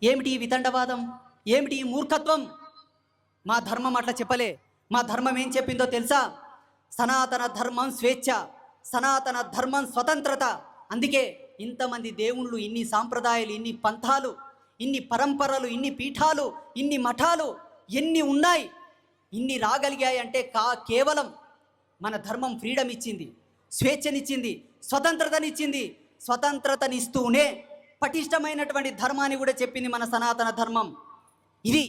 ఏమిటి ఈ వితండవాదం? ఏమిటి ఈ మూర్ఖత్వం? మా ధర్మం అట్లా చెప్పలే. మా ధర్మం ఏం చెప్పిందో తెలుసా? సనాతన ధర్మం స్వేచ్ఛ, సనాతన ధర్మం స్వతంత్రత. అందుకే ఇంతమంది దేవుళ్ళు, ఇన్ని సాంప్రదాయాలు, ఇన్ని పంథాలు, ఇన్ని పరంపరలు, ఇన్ని పీఠాలు, ఇన్ని మఠాలు ఎన్ని ఉన్నాయి, ఇన్ని రాగలిగాయి అంటే కేవలం మన ధర్మం ఫ్రీడమ్ ఇచ్చింది, స్వేచ్ఛనిచ్చింది, స్వతంత్రతనిచ్చింది. స్వతంత్రతనిస్తూనే పటిష్టమైనటువంటి ధర్మాన్ని కూడా చెప్పింది మన సనాతన ధర్మం. ఇది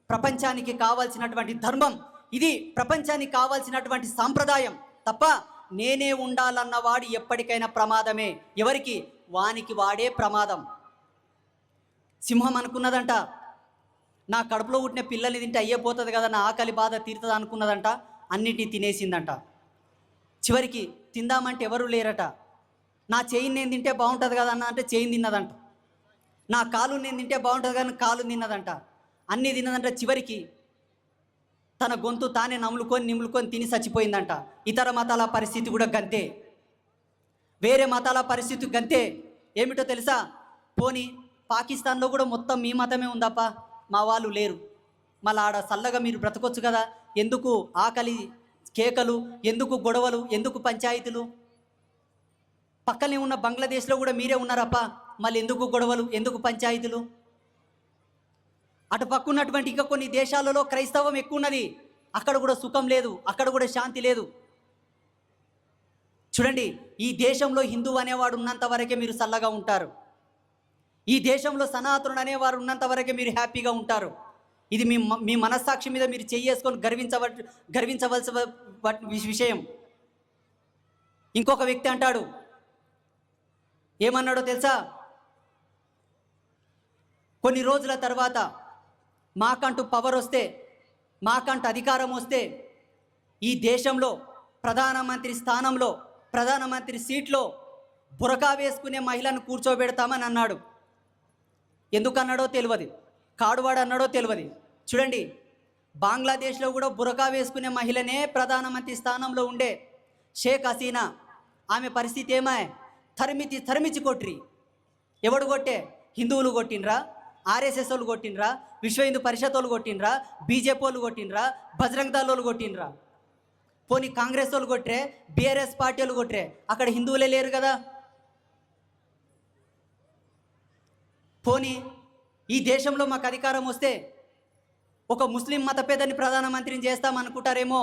ప్రపంచానికి కావాల్సినటువంటి ధర్మం, ఇది ప్రపంచానికి కావాల్సినటువంటి సాంప్రదాయం. తప్ప నేనే ఉండాలన్నవాడు ఎప్పటికైనా ప్రమాదమే. ఎవరికి? వానికి వాడే ప్రమాదం. సింహం అనుకున్నదంట, నా కడుపులో పుట్టిన పిల్లల్ని తింటే అయ్యేపోతుంది కదా, నా ఆకలి బాధ తీరుతుంది అనుకున్నదంట. అన్నిటినీ తినేసిందంట. చివరికి తిందామంటే ఎవరు లేరట. నా చేయిని నేను తింటే బాగుంటుంది కదా అన్న అంటే చేయిని తిన్నదంట. నా కాలు నేను తింటే బాగుంటుంది కానీ కాలు తిన్నదంట. అన్నీ తిన్నదంట. చివరికి తన గొంతు తానే నిములుకొని తిని చచ్చిపోయిందంట. ఇతర మతాల పరిస్థితి కూడా గంతే, వేరే మతాల పరిస్థితి గంతే. ఏమిటో తెలుసా? పోనీ పాకిస్తాన్లో కూడా మొత్తం మీ మతమే ఉందప్ప, మా వాళ్ళు లేరు, మళ్ళీ ఆడ చల్లగా మీరు బ్రతకొచ్చు కదా, ఎందుకు ఆకలి కేకలు, ఎందుకు గొడవలు, ఎందుకు పంచాయతీలు? పక్కనే ఉన్న బంగ్లాదేశ్లో కూడా మీరే ఉన్నారప్ప, మళ్ళీ ఎందుకు గొడవలు, ఎందుకు పంచాయతీలు? అటు పక్కున్నటువంటి ఇంకా కొన్ని దేశాలలో క్రైస్తవం ఎక్కువ ఉన్నది, అక్కడ కూడా సుఖం లేదు, అక్కడ కూడా శాంతి లేదు. చూడండి, ఈ దేశంలో హిందువు అనేవాడు ఉన్నంత వరకే మీరు చల్లగా ఉంటారు. ఈ దేశంలో సనాతనుడు అనేవారు ఉన్నంత వరకే మీరు హ్యాపీగా ఉంటారు. ఇది మీ మనస్సాక్షి మీద మీరు చేసుకొని గర్వించవలసిన విషయం. ఇంకొక వ్యక్తి అంటాడు, ఏమన్నాడో తెలుసా? కొన్ని రోజుల తర్వాత మాకంటూ పవర్ వస్తే, మాకంటూ అధికారం వస్తే, ఈ దేశంలో ప్రధానమంత్రి స్థానంలో, ప్రధానమంత్రి సీట్లో బురకా వేసుకునే మహిళను కూర్చోబెడతామని అన్నాడు. ఎందుకన్నాడో తెలియదు, కాడువాడు అన్నాడో తెలియదు. చూడండి, బంగ్లాదేశ్లో కూడా బురకా వేసుకునే మహిళనే ప్రధానమంత్రి స్థానంలో ఉండే షేక్ హసీనా. ఆమె పరిస్థితి ఏమాయ్? తరిమిచి కొట్రి. ఎవడు కొట్టే? హిందువులు కొట్టినరా, ఆర్ఎస్ఎస్ వాళ్ళు కొట్టినరా, విశ్వ హిందూ పరిషత్ వాళ్ళు కొట్టినరా, బీజేపీ వాళ్ళు కొట్టినరా, బజరంగ్ దళ్ వాళ్ళు కొట్టినరా? పోనీ కాంగ్రెస్ వాళ్ళు కొట్టరే, బీఆర్ఎస్ పార్టీ వాళ్ళు కొట్టరే, అక్కడ హిందువులే లేరు కదా. పోనీ ఈ దేశంలో మాకు అధికారం వస్తే ఒక ముస్లిం మత పెద్దని ప్రధానమంత్రిని చేస్తామనుకుంటారేమో.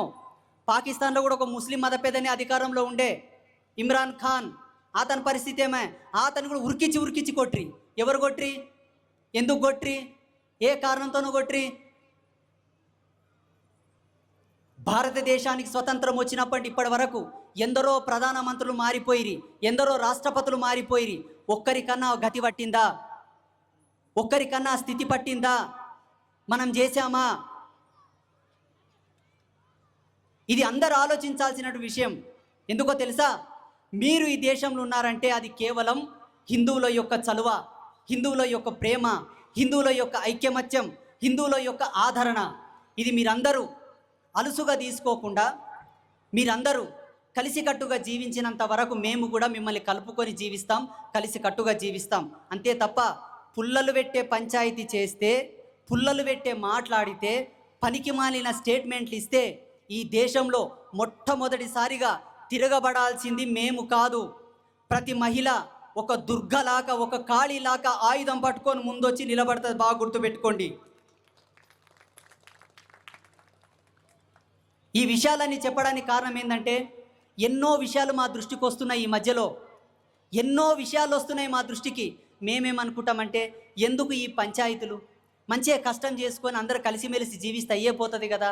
పాకిస్తాన్లో కూడా ఒక ముస్లిం మత పెద్దని అధికారంలో ఉండే ఇమ్రాన్ ఖాన్. అతని పరిస్థితి ఏమే? అతను కూడా ఉరికిచ్చి కొట్రి. ఎవరు కొట్రి? ఎందుకు కొట్రి? ఏ కారణంతోనూ కొట్రి? భారతదేశానికి స్వతంత్రం వచ్చినప్పటి ఇప్పటి వరకు ఎందరో ప్రధానమంత్రులు మారిపోయిరి, ఎందరో రాష్ట్రపతులు మారిపోయిరి. ఒక్కరికన్నా గతి పట్టిందా? ఒక్కరికన్నా స్థితి పట్టిందా? మనం చేశామా? ఇది అందరూ ఆలోచించాల్సిన విషయం. ఎందుకో తెలుసా? మీరు ఈ దేశంలో ఉన్నారంటే అది కేవలం హిందువుల యొక్క చలువ, హిందువుల యొక్క ప్రేమ, హిందువుల యొక్క ఐక్యమత్యం, హిందువుల యొక్క ఆదరణ. ఇది మీరందరూ అలుసుగా తీసుకోకుండా మీరందరూ కలిసికట్టుగా జీవించినంత వరకు మేము కూడా మిమ్మల్ని కలుపుకొని జీవిస్తాం, కలిసికట్టుగా జీవిస్తాం. అంతే తప్ప పుల్లలు పెట్టే పంచాయతీ చేస్తే, పుల్లలు పెట్టే మాట్లాడితే, పనికి మాలిన స్టేట్మెంట్లు ఇస్తే ఈ దేశంలో మొట్టమొదటిసారిగా తిరగబడాల్సింది మేము కాదు. ప్రతి మహిళ ఒక దుర్గలాగా, ఒక కాళీలాగా ఆయుధం పట్టుకొని ముందొచ్చి నిలబడుతుంది. బాగా గుర్తుపెట్టుకోండి. ఈ విషయాలన్నీ చెప్పడానికి కారణం ఏంటంటే, ఎన్నో విషయాలు మా దృష్టికి వస్తున్నాయి. ఈ మధ్యలో ఎన్నో విషయాలు వస్తున్నాయి మా దృష్టికి. మేమేమనుకుంటామంటే, ఎందుకు ఈ పంచాయతీలు? మంచిగా కష్టం చేసుకొని అందరూ కలిసిమెలిసి జీవిస్తే అయ్యేపోతుంది కదా,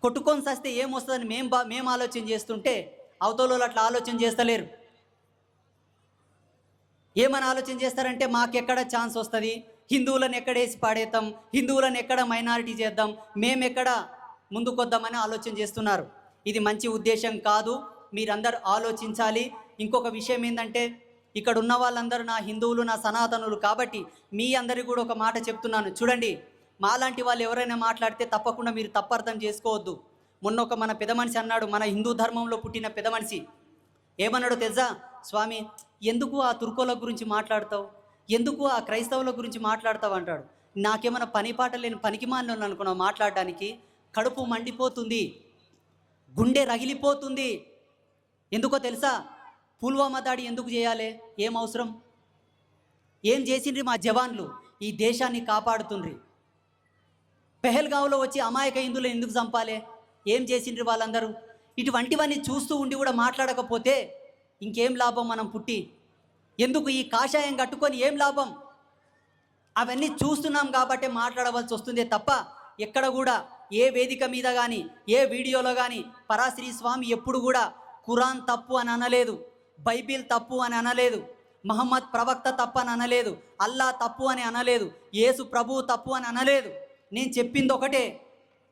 కొట్టుకొని సస్తే ఏమొస్తుందని మేము ఆలోచన చేస్తుంటే అవతలలో అట్లా ఆలోచన చేస్తలేరు. ఏమని ఆలోచన చేస్తారంటే, మాకెక్కడ ఛాన్స్ వస్తుంది, హిందువులను ఎక్కడేసి పాడేద్దాం, హిందువులను ఎక్కడ మైనారిటీ చేద్దాం, మేమెక్కడ ముందుకొద్దామని ఆలోచన చేస్తున్నారు. ఇది మంచి ఉద్దేశం కాదు, మీరందరూ ఆలోచించాలి. ఇంకొక విషయం ఏంటంటే, ఇక్కడ ఉన్న వాళ్ళందరూ నా హిందువులు, నా సనాతనులు కాబట్టి మీ అందరికీ కూడా ఒక మాట చెప్తున్నాను. చూడండి, మాలాంటి వాళ్ళు ఎవరైనా మాట్లాడితే తప్పకుండా మీరు తప్పర్థం చేసుకోవద్దు. మొన్న ఒక మన పెద్ద మనిషి అన్నాడు, మన హిందూ ధర్మంలో పుట్టిన పెద్ద మనిషి ఏమన్నాడో తెలుసా? స్వామి, ఎందుకు ఆ తుర్కోల గురించి మాట్లాడతావు, ఎందుకు ఆ క్రైస్తవుల గురించి మాట్లాడతావు అంటాడు. నాకేమైనా పని పాట లేని పనికి మాలిన అనుకున్నా మాట్లాడడానికి. కడుపు మండిపోతుంది, గుండె రగిలిపోతుంది. ఎందుకో తెలుసా? పుల్వామా దాడి ఎందుకు చేయాలి? ఏం అవసరం? ఏం చేసిండ్రి మా జవాన్లు? ఈ దేశాన్ని కాపాడుతుండ్రి. పెహల్గావ్లో వచ్చి అమాయక హిందువులు ఎందుకు చంపాలి? ఏం చేసిండ్రి వాళ్ళందరూ? ఇటువంటివన్నీ చూస్తూ ఉండి కూడా మాట్లాడకపోతే ఇంకేం లాభం మనం పుట్టి? ఎందుకు ఈ కాషాయం కట్టుకొని ఏం లాభం? అవన్నీ చూస్తున్నాం కాబట్టి మాట్లాడవలసి వస్తుందే తప్ప ఎక్కడ కూడా ఏ వేదిక మీద కానీ ఏ వీడియోలో కానీ పరాశ్రీ స్వామి ఎప్పుడు కూడా ఖురాన్ తప్పు అని అనలేదు, బైబిల్ తప్పు అని అనలేదు, మహమ్మద్ ప్రవక్త తప్పు అని అనలేదు, అల్లా తప్పు అని అనలేదు, యేసు ప్రభువు తప్పు అని అనలేదు. నేను చెప్పింది ఒకటే,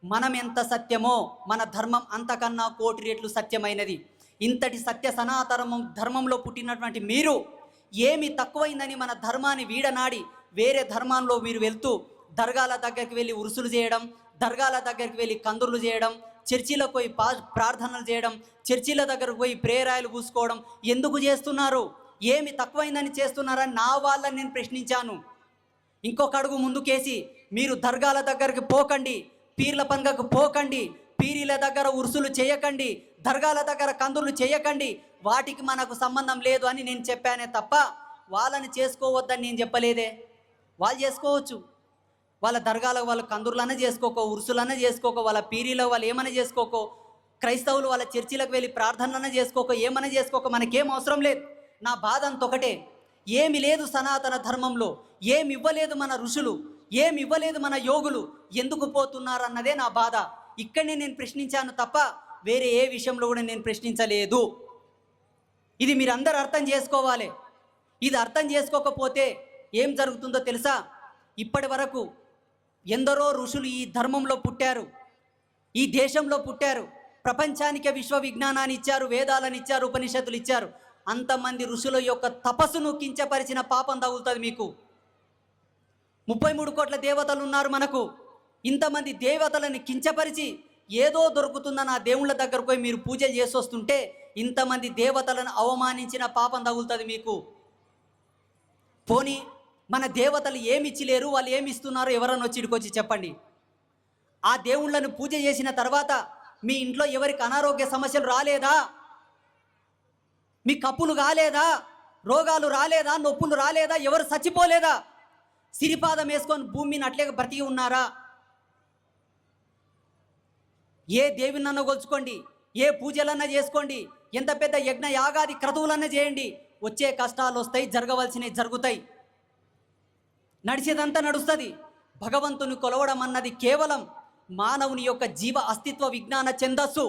మనం ఎంత సత్యమో మన ధర్మం అంతకన్నా కోటి రెట్లు సత్యమైనది. ఇంతటి సత్య సనాతన ధర్మంలో పుట్టినటువంటి మీరు ఏమి తక్కువైందని మన ధర్మాన్ని వీడనాడి వేరే ధర్మాల్లో మీరు వెళ్తూ దర్గాల దగ్గరికి వెళ్ళి ఉరుసులు చేయడం, దర్గాల దగ్గరికి వెళ్ళి కందుర్లు చేయడం, చర్చిలకు పోయి ప్రార్థనలు చేయడం, చర్చిల దగ్గరకు పోయి ప్రేరాయలు పూసుకోవడం ఎందుకు చేస్తున్నారు? ఏమి తక్కువైందని చేస్తున్నారని నా వాళ్ళని నేను ప్రశ్నించాను. ఇంకొక అడుగు ముందుకేసి మీరు దర్గాల దగ్గరికి పోకండి, పీర్ల పండుగకు పోకండి, పీరీల దగ్గర ఉరుసులు చేయకండి, దర్గాల దగ్గర కందులు చేయకండి, వాటికి మనకు సంబంధం లేదు అని నేను చెప్పానే తప్ప వాళ్ళని చేసుకోవద్దని నేను చెప్పలేదే. వాళ్ళు చేసుకోవచ్చు, వాళ్ళ దర్గాలకు వాళ్ళు కందుర్లన్నా చేసుకోకో, ఉరుసులన్నా చేసుకోకో, వాళ్ళ పీరీలో వాళ్ళు ఏమైనా చేసుకోకో, క్రైస్తవులు వాళ్ళ చర్చిలకు వెళ్ళి ప్రార్థనలన్నా చేసుకోకో, ఏమైనా చేసుకోకో, మనకేం అవసరం లేదు. నా బాధ అంత ఒకటే, ఏమి లేదు సనాతన ధర్మంలో, ఏమి ఇవ్వలేదు మన ఋషులు, ఏమి ఇవ్వలేదు మన యోగులు, ఎందుకు పోతున్నారన్నదే నా బాధ. ఇక్కడనే నేను ప్రశ్నించాను తప్ప వేరే ఏ విషయంలో కూడా నేను ప్రశ్నించలేదు. ఇది మీరందరూ అర్థం చేసుకోవాలి. ఇది అర్థం చేసుకోకపోతే ఏం జరుగుతుందో తెలుసా? ఇప్పటి వరకు ఎందరో ఋషులు ఈ ధర్మంలో పుట్టారు, ఈ దేశంలో పుట్టారు, ప్రపంచానికి విశ్వ విజ్ఞానాన్ని ఇచ్చారు, వేదాలను ఇచ్చారు, ఉపనిషత్తులు ఇచ్చారు. అంతమంది ఋషుల యొక్క తపస్సును కించపరిచిన పాపం తగులుతుంది మీకు. 33 కోట్ల దేవతలు ఉన్నారు మనకు. ఇంతమంది దేవతలను కించపరిచి ఏదో దొరుకుతుందని ఆ దేవుళ్ళ దగ్గరకు పోయి మీరు పూజలు చేసి వస్తుంటే ఇంతమంది దేవతలను అవమానించిన పాపం తగులుతుంది మీకు. పోనీ మన దేవతలు ఏమి ఇచ్చిలేరు, వాళ్ళు ఏమి ఇస్తున్నారో ఎవరన్నా వచ్చి ఇడికొచ్చి చెప్పండి. ఆ దేవుళ్ళను పూజ చేసిన తర్వాత మీ ఇంట్లో ఎవరికి అనారోగ్య సమస్యలు రాలేదా? మీ కప్పులు కాలేదా? రోగాలు రాలేదా? నొప్పులు రాలేదా? ఎవరు చచ్చిపోలేదా? సిరిపాదం వేసుకొని భూమిని అట్లే బ్రతికి ఉన్నారా? ఏ దేవినన్నా కొలుచుకోండి, ఏ పూజలన్నా చేసుకోండి, ఎంత పెద్ద యజ్ఞ యాగాది క్రతువులన్నా చేయండి, వచ్చే కష్టాలు వస్తాయి, జరగవలసినవి జరుగుతాయి, నడిచేదంతా నడుస్తుంది. భగవంతుని కొలవడం అన్నది కేవలం మానవుని యొక్క జీవ అస్తిత్వ విజ్ఞాన ఛందస్సు.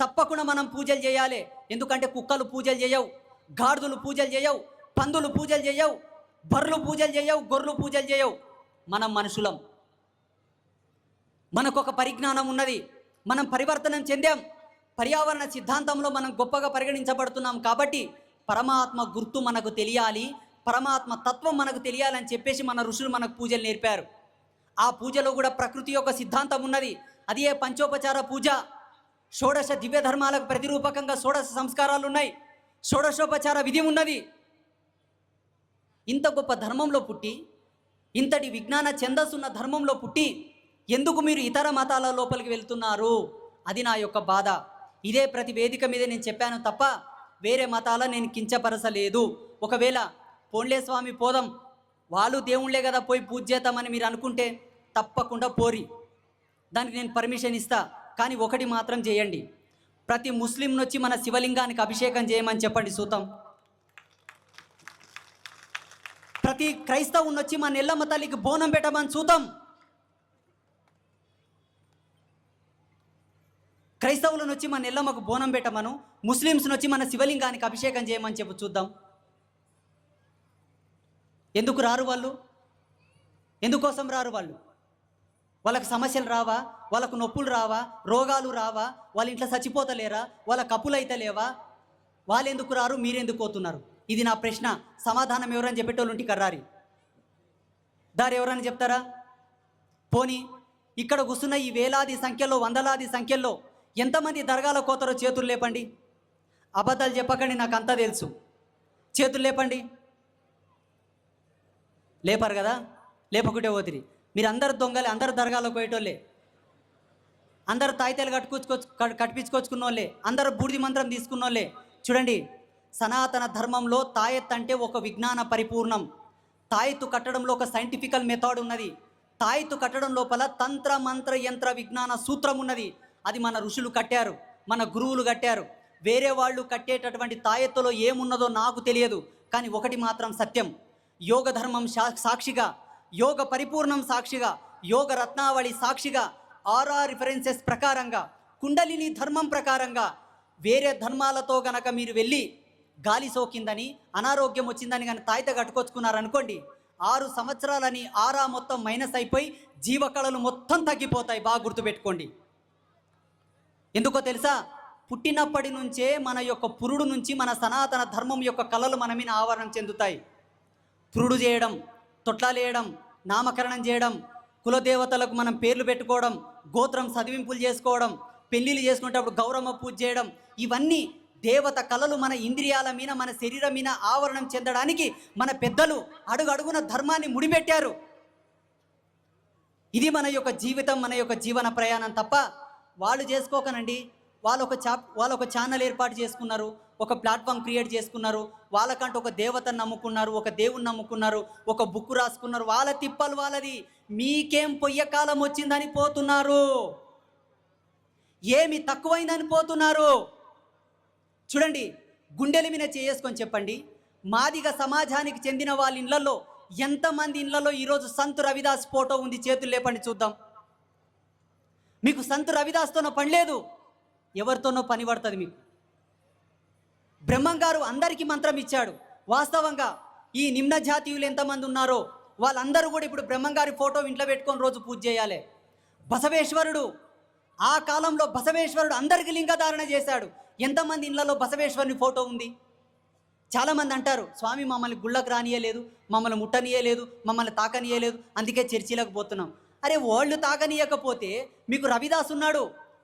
తప్పకుండా మనం పూజలు చేయాలి. ఎందుకంటే కుక్కలు పూజలు చేయవు, గాడిదలు పూజలు చేయవు, పందులు పూజలు చేయవు, బర్రెలు పూజలు చేయవు, గొర్రెలు పూజలు చేయవు. మనం మనుషులం, మనకొక పరిజ్ఞానం ఉన్నది, మనం పరివర్తనం చెందాం, పర్యావరణ సిద్ధాంతంలో మనం గొప్పగా పరిగణించబడుతున్నాం. కాబట్టి పరమాత్మ గుర్తు మనకు తెలియాలి, పరమాత్మ తత్వం మనకు తెలియాలని చెప్పేసి మన ఋషులు మనకు పూజలు నేర్పారు. ఆ పూజలో కూడా ప్రకృతి యొక్క సిద్ధాంతం ఉన్నది. అది ఏ పంచోపచార పూజ. షోడశ దివ్య ధర్మాలకు ప్రతిరూపకంగా షోడశ సంస్కారాలు ఉన్నాయి, షోడశోపచార విధి ఉన్నది. ఇంత గొప్ప ధర్మంలో పుట్టి, ఇంతటి విజ్ఞాన ఛందస్సున్న ధర్మంలో పుట్టి ఎందుకు మీరు ఇతర మతాల లోపలికి వెళ్తున్నారు? అది నా యొక్క బాధ. ఇదే ప్రతి వేదిక మీద నేను చెప్పాను తప్ప వేరే మతాల నేను కించపరచలేదు. ఒకవేళ పోన్లే స్వామి పోదాం, వాళ్ళు దేవుళ్ళే కదా పోయి పూజ చేద్దామని మీరు అనుకుంటే తప్పకుండా పోరి, దానికి నేను పర్మిషన్ ఇస్తా. కానీ ఒకటి మాత్రం చేయండి, ప్రతి ముస్లింను వచ్చి మన శివలింగానికి అభిషేకం చేయమని చెప్పండి చూద్దాం. ప్రతి క్రైస్తవుని వచ్చి మన ఎల్లమ్మ తల్లికి బోనం పెట్టమని చూద్దాం. క్రైస్తవులను వచ్చి మన ఎల్లమ్మకు బోనం పెట్టమను, ముస్లిమ్స్ని వచ్చి మన శివలింగానికి అభిషేకం చేయమని చెప్పు చూద్దాం. ఎందుకు రారు వాళ్ళు? ఎందుకోసం రారు వాళ్ళు? వాళ్ళకి సమస్యలు రావా? వాళ్ళకు నొప్పులు రావా? రోగాలు రావా? వాళ్ళ ఇంట్లో చచ్చిపోతలేరా? వాళ్ళ కప్పులు అయితే లేవా? వాళ్ళు ఎందుకు రారు? మీరెందుకు పోతున్నారు? ఇది నా ప్రశ్న. సమాధానం ఎవరని చెప్పేటోళ్ళు ఉంటే కర్రారి దారి ఎవరని చెప్తారా? పోనీ ఇక్కడ కూర్చున్న ఈ వేలాది సంఖ్యలో, వందలాది సంఖ్యల్లో ఎంతమంది దర్గాల కోతరో చేతులు లేపండి. అబద్ధాలు చెప్పకండి, నాకు అంతా తెలుసు. చేతులు లేపండి. లేపారు కదా? లేపకుంటే పోతిరి. మీరు అందరు దొంగలే, అందరు దర్గాలకు పోయేటోళ్ళే, అందరు తాయితాలు కట్టించుకొచ్చుకున్న వాళ్ళే, అందరు బూడిది మంత్రం తీసుకున్న వాళ్ళే. చూడండి, సనాతన ధర్మంలో తాయెత్ అంటే ఒక విజ్ఞాన పరిపూర్ణం. తాయెత్తు కట్టడంలో ఒక సైంటిఫికల్ మెథడ్ ఉన్నది. తాయెత్తు కట్టడం లోపల తంత్ర మంత్ర యంత్ర విజ్ఞాన సూత్రం ఉన్నది. అది మన ఋషులు కట్టారు, మన గురువులు కట్టారు. వేరే వాళ్ళు కట్టేటటువంటి తాయెత్తులో ఏమున్నదో నాకు తెలియదు, కానీ ఒకటి మాత్రం సత్యం. యోగ ధర్మం సాక్షిగా, యోగ పరిపూర్ణం సాక్షిగా, యోగ రత్నావళి సాక్షిగా, రిఫరెన్సెస్ ప్రకారంగా, కుండలిని ధర్మం ప్రకారంగా వేరే ధర్మాలతో గనక మీరు వెళ్ళి గాలి సోకిందని, అనారోగ్యం వచ్చిందని కానీ తాయిత కట్టుకొచ్చుకున్నారనుకోండి, 6 సంవత్సరాలని మొత్తం మైనస్ అయిపోయి జీవకళలు మొత్తం తగ్గిపోతాయి. బాగా గుర్తుపెట్టుకోండి. ఎందుకో తెలుసా? పుట్టినప్పటి నుంచే మన యొక్క పురుడు నుంచి మన సనాతన ధర్మం యొక్క కళలు మన మీద ఆవరణం చెందుతాయి. పురుడు చేయడం, తొట్లాలేయడం, నామకరణం చేయడం, కులదేవతలకు మనం పేర్లు పెట్టుకోవడం, గోత్రం చదివింపులు చేసుకోవడం, పెళ్ళిళ్ళు చేసుకునేటప్పుడు గౌరమ్మ పూజ చేయడం, ఇవన్నీ దేవత కళలు మన ఇంద్రియాల మీద, మన శరీరం మీద ఆవరణం చెందడానికి మన పెద్దలు అడుగడుగున ధర్మాన్ని ముడిపెట్టారు. ఇది మన యొక్క జీవితం, మన యొక్క జీవన ప్రయాణం తప్ప వాళ్ళు చేసుకోకనండి. వాళ్ళు ఒక ఛానల్ ఏర్పాటు చేసుకున్నారు, ఒక ప్లాట్ఫామ్ క్రియేట్ చేసుకున్నారు, వాళ్ళకంటూ ఒక దేవతను నమ్ముకున్నారు, ఒక దేవుణ్ణి నమ్ముకున్నారు, ఒక బుక్ రాసుకున్నారు. వాళ్ళ తిప్పలు వాళ్ళది. మీకేం పొయ్యకాలం వచ్చిందని పోతున్నారు, ఏమి తక్కువైందని పోతున్నారు. చూడండి, గుండెల మీద చేసుకొని చెప్పండి, మాదిగ సమాజానికి చెందిన వాళ్ళ ఇళ్లలో ఎంతమంది ఇళ్లలో ఈరోజు సంతు రవిదాస్ ఫోటో ఉంది? చేతులు లేపండి చూద్దాం. మీకు సంతు రవిదాస్తోనో పని లేదు, ఎవరితోనో పని పడుతుంది మీకు. బ్రహ్మం గారు అందరికీ మంత్రం ఇచ్చాడు. వాస్తవంగా ఈ నిమ్న జాతీయులు ఎంతమంది ఉన్నారో వాళ్ళందరూ కూడా ఇప్పుడు బ్రహ్మంగారి ఫోటో ఇంట్లో పెట్టుకొని రోజు పూజ చేయాలి. బసవేశ్వరుడు, ఆ కాలంలో బసవేశ్వరుడు అందరికి లింగధారణ చేశాడు. ఎంతమంది ఇళ్లలో బసవేశ్వరుని ఫోటో ఉంది? చాలామంది అంటారు, స్వామి మమ్మల్ని గుళ్ళకు రానియలేదు, మమ్మల్ని ముట్టనీయలేదు, మమ్మల్ని తాకనీయలేదు, అందుకే చర్చిలకు పోతున్నాం. అరే, వాళ్ళు తాకనీయకపోతే మీకు రవిదాస్ ఉన్నాడు,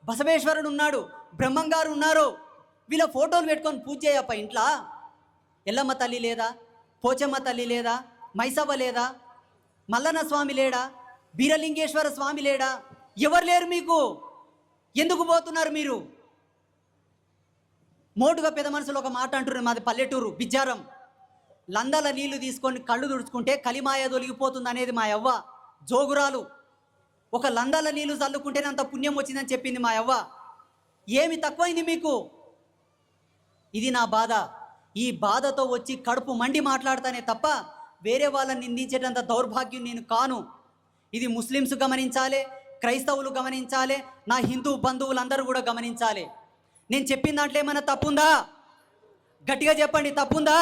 బసవేశ్వరుడు ఉన్నాడు, బ్రహ్మంగారు ఉన్నారు. వీళ్ళ ఫోటోలు పెట్టుకొని పూజ చేయప్ప ఇంట్లో. ఎల్లమ్మ తల్లి లేదా? పోచమ్మ తల్లి లేదా? మైసవ్వ లేదా? మల్లన్న స్వామి లేడా? బీరలింగేశ్వర స్వామి లేడా? ఎవరు లేరు మీకు. ఎందుకు పోతున్నారు మీరు? మోటుగా పెద్ద మనుషులు ఒక మాట అంటున్నారు, మాది పల్లెటూరు బిజ్జారం. లందల నీళ్లు తీసుకొని కళ్ళు తుడుచుకుంటే కలిమాయ తొలగిపోతుంది అనేది మా యవ్వ జోగురాలు. ఒక లందల నీళ్లు చల్లుకుంటేనే అంత పుణ్యం వచ్చిందని చెప్పింది మా యవ్వ. ఏమి తక్కువైంది మీకు? ఇది నా బాధ. ఈ బాధతో వచ్చి కడుపు మండి మాట్లాడతానే తప్ప వేరే వాళ్ళని నిందించేటంత దౌర్భాగ్యం నేను కాను. ఇది ముస్లిమ్స్ గమనించాలి, క్రైస్తవులు గమనించాలి, నా హిందూ బంధువులందరూ కూడా గమనించాలి. నేను చెప్పిన దాంట్లో ఏమైనా తప్పుందా? గట్టిగా చెప్పండి, తప్పుందా?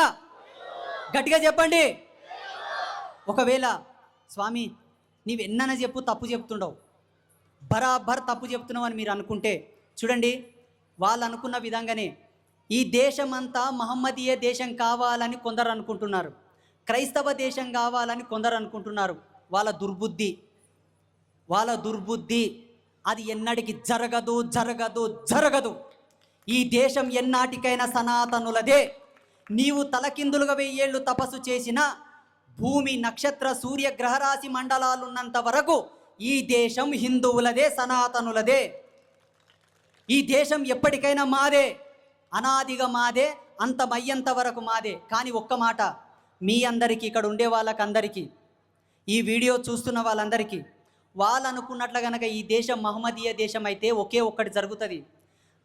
గట్టిగా చెప్పండి. ఒకవేళ స్వామి నీవెన్నన చెప్పు తప్పు చెప్తుండవు, బరాబర్ తప్పు చెప్తున్నావు అని మీరు అనుకుంటే చూడండి, వాళ్ళు అనుకున్న విధంగానే ఈ దేశం అంతా మహమ్మదీయ దేశం కావాలని కొందరు అనుకుంటున్నారు, క్రైస్తవ దేశం కావాలని కొందరు అనుకుంటున్నారు. వాళ్ళ దుర్బుద్ధి. అది ఎన్నటికి జరగదు, జరగదు, జరగదు. ఈ దేశం ఎన్నాటికైనా సనాతనులదే. నీవు తలకిందులుగా 1000 ఏళ్ళు తపస్సు చేసిన భూమి, నక్షత్ర, సూర్య, గ్రహరాశి మండలాలున్నంత వరకు ఈ దేశం హిందువులదే, సనాతనులదే. ఈ దేశం ఎప్పటికైనా మాదే, అనాదిగా మాదే, అంతమయ్యేంత వరకు మాదే. కానీ ఒక్క మాట మీ అందరికీ, ఇక్కడ ఉండే వాళ్ళకందరికీ, ఈ వీడియో చూస్తున్న వాళ్ళందరికీ, వాళ్ళు అనుకున్నట్లు కనుక ఈ దేశం మహమ్మదీయ దేశం అయితే ఒకే ఒక్కటి జరుగుతుంది.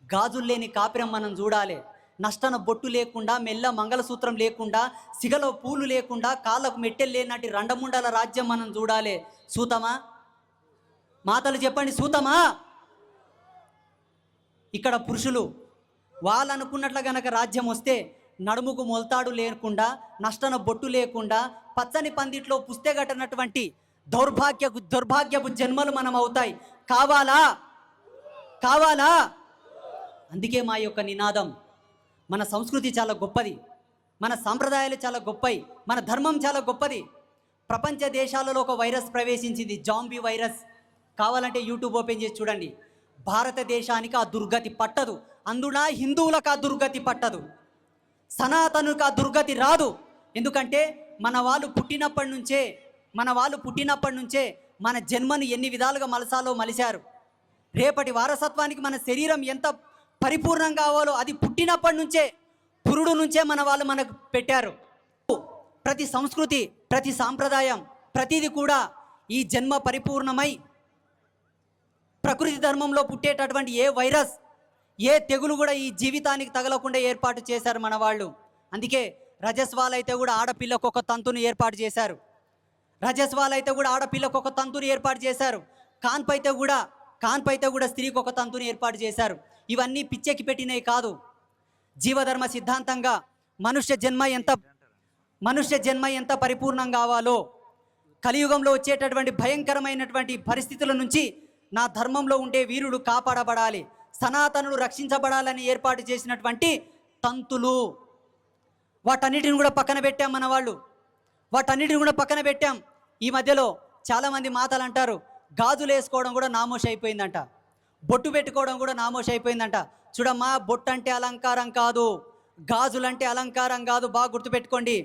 గాజులు లేని కాపురం మనం చూడాలి, నష్టన బొట్టు లేకుండా, మెల్ల మంగళసూత్రం లేకుండా, సిగలో పూలు లేకుండా, కాళ్ళకు మెట్టెలు లేనట్టు రండముండల రాజ్యం మనం చూడాలి. సూతమా? మాతలు చెప్పండి, సూతమా? ఇక్కడ పురుషులు వాళ్ళు అనుకున్నట్లు గనక రాజ్యం వస్తే నడుముకు మొలతాడు లేకుండా, నష్టన బొట్టు లేకుండా, పచ్చని పందిట్లో పుస్తెగట్టనటువంటి దౌర్భాగ్యపు జన్మలు మనం అవుతాయి. కావాలా? అందుకే మా యొక్క నినాదం, మన సంస్కృతి చాలా గొప్పది, మన సాంప్రదాయాలు చాలా గొప్పవి, మన ధర్మం చాలా గొప్పది. ప్రపంచ దేశాలలో ఒక వైరస్ ప్రవేశించింది, జాంబీ వైరస్. కావాలంటే యూట్యూబ్ ఓపెన్ చేసి చూడండి. భారతదేశానికి ఆ దుర్గతి పట్టదు, అందున హిందువులకు ఆ దుర్గతి పట్టదు, సనాతనులకు ఆ దుర్గతి రాదు. ఎందుకంటే మన వాళ్ళు పుట్టినప్పటి నుంచే మన వాళ్ళు పుట్టినప్పటి నుంచే మన జన్మను ఎన్ని విధాలుగా మలసాలో మలిశారు. రేపటి వారసత్వానికి మన శరీరం ఎంత పరిపూర్ణం కావాలో అది పుట్టినప్పటి నుంచే, పురుడు నుంచే మన వాళ్ళు మనకు పెట్టారు. ప్రతి సంస్కృతి, ప్రతి సాంప్రదాయం, ప్రతిది కూడా ఈ జన్మ పరిపూర్ణమై ప్రకృతి ధర్మంలో పుట్టేటటువంటి ఏ వైరస్, ఏ తెగులు కూడా ఈ జీవితానికి తగలకుండా ఏర్పాటు చేశారు మన వాళ్ళు. అందుకే రజస్వాలైతే కూడా ఆడపిల్లకు ఒక తంతును ఏర్పాటు చేశారు. రజస్వాలైతే కూడా ఆడపిల్లకు ఒక తంతుని ఏర్పాటు చేశారు. కాన్పైతే కూడా స్త్రీకి ఒక తంతుని ఏర్పాటు చేశారు. ఇవన్నీ పిచ్చెక్కి పెట్టినవి కాదు. జీవధర్మ సిద్ధాంతంగా మనుష్య జన్మ ఎంత పరిపూర్ణం కావాలో, కలియుగంలో వచ్చేటటువంటి భయంకరమైనటువంటి పరిస్థితుల నుంచి నా ధర్మంలో ఉండే వీరుడు కాపాడబడాలి, సనాతనుడు రక్షించబడాలని ఏర్పాటు చేసినటువంటి తంతులు, వాటన్నిటిని కూడా పక్కన పెట్టాం మన వాళ్ళు. ఈ మధ్యలో చాలామంది మాటలు అంటారు, గాజులు వేసుకోవడం కూడా నామోషి అయిపోయిందంట, బొట్టు పెట్టుకోవడం కూడా నామోషి అయిపోయిందంట. చూడమ్మా, బొట్టు అంటే అలంకారం కాదు, గాజులంటే అలంకారం కాదు. బాగా గుర్తుపెట్టుకోండి.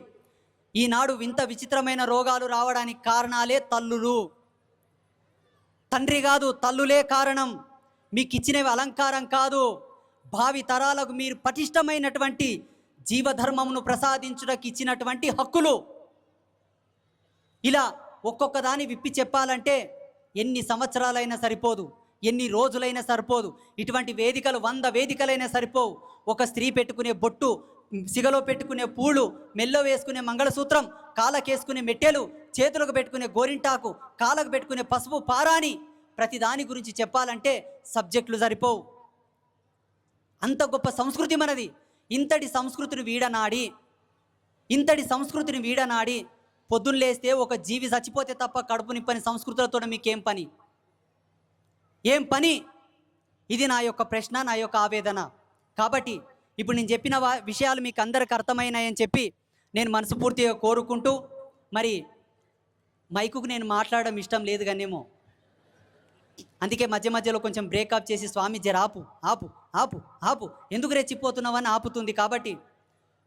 ఈనాడు వింత విచిత్రమైన రోగాలు రావడానికి కారణాలే తల్లులు. తండ్రి కాదు, తల్లులే కారణం. మీకు ఇచ్చినవి అలంకారం కాదు, భావి తరాలకు మీరు పటిష్టమైనటువంటి జీవధర్మమును ప్రసాదించుటకు ఇచ్చినటువంటి హక్కులు. ఇలా ఒక్కొక్క దాన్ని విప్పి చెప్పాలంటే ఎన్ని సంవత్సరాలైనా సరిపోదు, ఎన్ని రోజులైనా సరిపోదు. ఇటువంటి వేదికలు 100 వేదికలైనా సరిపోవు. ఒక స్త్రీ పెట్టుకునే బొట్టు, సిగలో పెట్టుకునే పూలు, మెల్లో వేసుకునే మంగళసూత్రం, కాళ్ళకేసుకునే మెట్టెలు, చేతులకు పెట్టుకునే గోరింటాకు, కాళ్ళకు పెట్టుకునే పసుపు పారాని, ప్రతి దాని గురించి చెప్పాలంటే సబ్జెక్టులు సరిపోవు. అంత గొప్ప సంస్కృతి మనది. ఇంతటి సంస్కృతిని వీడనాడి పొద్దున్న లేస్తే ఒక జీవి చచ్చిపోతే తప్ప కడుపు నింపని సంస్కృతులతో మీకేం పని? ఇది నా యొక్క ప్రశ్న, నా యొక్క ఆవేదన. కాబట్టి ఇప్పుడు నేను చెప్పిన విషయాలు మీకు అందరికి అర్థమైనాయని చెప్పి నేను మనస్ఫూర్తిగా కోరుకుంటూ, మరి మైకుకు నేను మాట్లాడడం ఇష్టం లేదు కానేమో, అందుకే మధ్యలో కొంచెం బ్రేకప్ చేసి స్వామి జర ఆపు ఎందుకు రెచ్చిపోతున్నావని ఆపుతుంది. కాబట్టి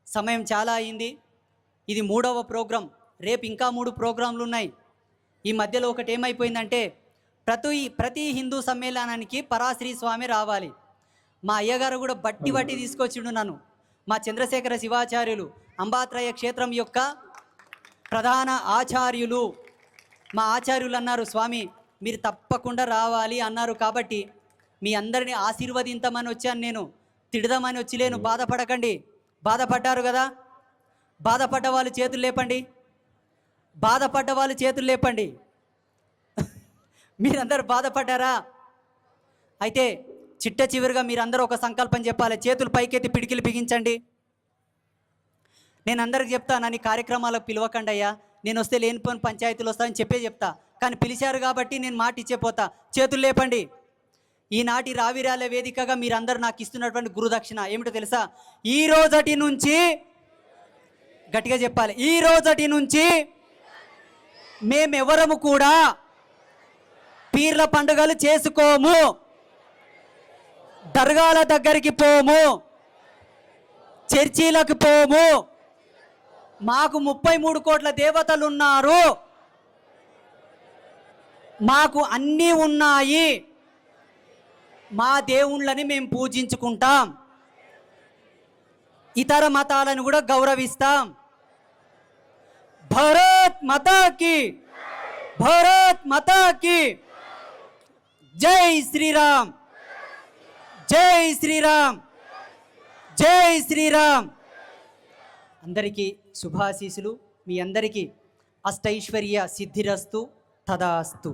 సమయం చాలా అయింది. ఇది 3వ ప్రోగ్రాం. రేపు ఇంకా 3 ప్రోగ్రాంలు ఉన్నాయి. ఈ మధ్యలో ఒకటి ఏమైపోయిందంటే, ప్రతి హిందూ సమ్మేళనానికి పరాశ్రీ స్వామి రావాలి. మా అయ్యగారు కూడా బట్టి తీసుకొచ్చిండు నన్ను. మా చంద్రశేఖర శివాచార్యులు అంబాత్రయ క్షేత్రం యొక్క ప్రధాన ఆచార్యులు, మా ఆచార్యులు అన్నారు, స్వామి మీరు తప్పకుండా రావాలి అన్నారు. కాబట్టి మీ అందరినీ ఆశీర్వదించమని వచ్చాను, నేను తిడదామని వచ్చిలేను. బాధపడకండి. బాధపడ్డారు కదా? బాధపడ్డ వాళ్ళు చేతులు లేపండి. మీరందరూ బాధపడ్డారా? అయితే చివరిగా మీరందరూ ఒక సంకల్పం చెప్పాలి. చేతులు పైకెత్తి పిడికిలు బిగించండి. నేను అందరికి చెప్తా, నన్ను కార్యక్రమాలకు పిలవకండి అయ్యా, నేను వస్తే లేనిపోని పంచాయతీలు వస్తానని చెప్తా. కానీ పిలిచారు కాబట్టి నేను మాట ఇచ్చేపోతా. చేతులు లేపండి. ఈనాటి రావిరాల వేదికగా మీరందరూ నాకు ఇస్తున్నటువంటి గురుదక్షిణ ఏమిటో తెలుసా? ఈ రోజటి నుంచి, గట్టిగా చెప్పాలి, ఈ రోజటి నుంచి మేమెవరము కూడా పీర్ల పండుగలు చేసుకోము, దర్గాల దగ్గరికి పోము, చర్చీలకు పోము. మాకు 33 కోట్ల దేవతలు ఉన్నారు, మాకు అన్నీ ఉన్నాయి, మా దేవుళ్ళని మేము పూజించుకుంటాం, ఇతర మతాలను కూడా గౌరవిస్తాం. భారత్ మాతాకి, భారత్ మాతాకి జై శ్రీరామ్, జై శ్రీరామ్, జై శ్రీరామ్. అందరికీ శుభాశీసులు. మీ అందరికీ అష్టైశ్వర్య సిద్ధిరస్తు, తదాస్తు.